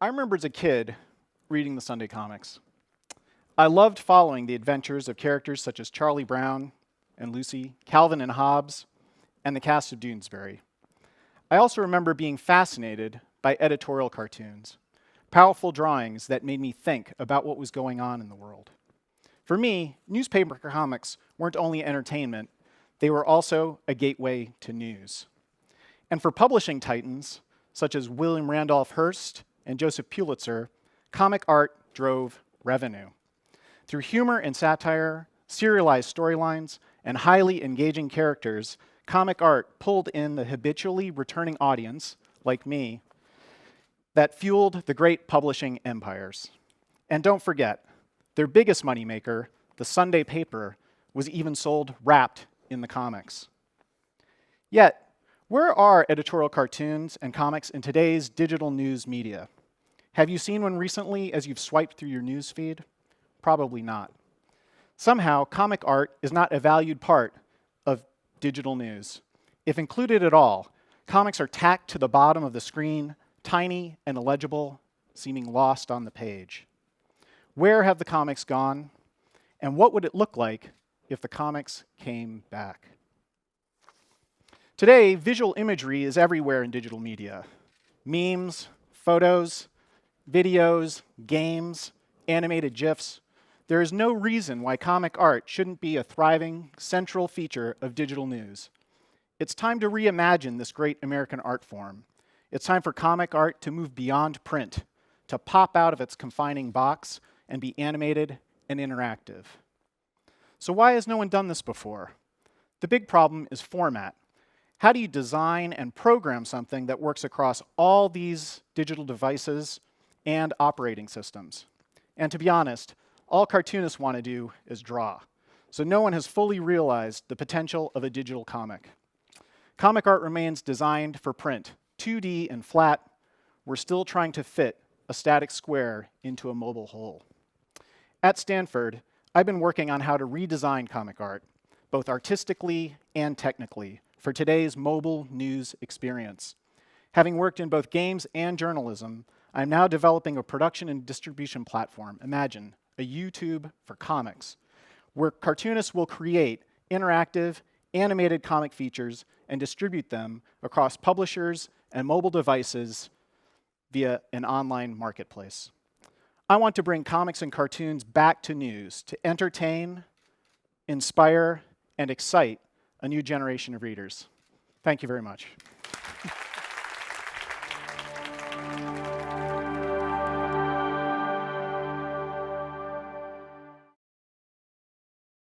I remember as a kid reading the Sunday comics. I loved following the adventures of characters such as Charlie Brown and Lucy, Calvin and Hobbes, and the cast of Doonesbury. I also remember being fascinated by editorial cartoons, powerful drawings that made me think about what was going on in the world. For me, newspaper comics weren't only entertainment, they were also a gateway to news. And for publishing titans, such as William Randolph Hearst and Joseph Pulitzer, comic art drove revenue. Through humor and satire, serialized storylines, and highly engaging characters, comic art pulled in the habitually returning audience, like me, that fueled the great publishing empires. And don't forget, their biggest moneymaker, the Sunday paper, was even sold wrapped in the comics. Yet, where are editorial cartoons and comics in today's digital news media? Have you seen one recently as you've swiped through your news feed? Probably not. Somehow, comic art is not a valued part of digital news. If included at all, comics are tacked to the bottom of the screen, tiny and illegible, seeming lost on the page. Where have the comics gone? And what would it look like if the comics came back? Today, visual imagery is everywhere in digital media. Memes, photos, videos, games, animated GIFs. There is no reason why comic art shouldn't be a thriving, central feature of digital news. It's time to reimagine this great American art form. It's time for comic art to move beyond print, to pop out of its confining box and be animated and interactive. So why has no one done this before? The big problem is format. How do you design and program something that works across all these digital devices and operating systems? And to be honest, all cartoonists want to do is draw. So no one has fully realized the potential of a digital comic. Comic art remains designed for print, 2D and flat. We're still trying to fit a static square into a mobile whole. At Stanford, I've been working on how to redesign comic art, both artistically and technically, for today's mobile news experience. Having worked in both games and journalism, I'm now developing a production and distribution platform, imagine, a YouTube for comics, where cartoonists will create interactive, animated comic features and distribute them across publishers and mobile devices via an online marketplace. I want to bring comics and cartoons back to news to entertain, inspire, and excite a new generation of readers. Thank you very much.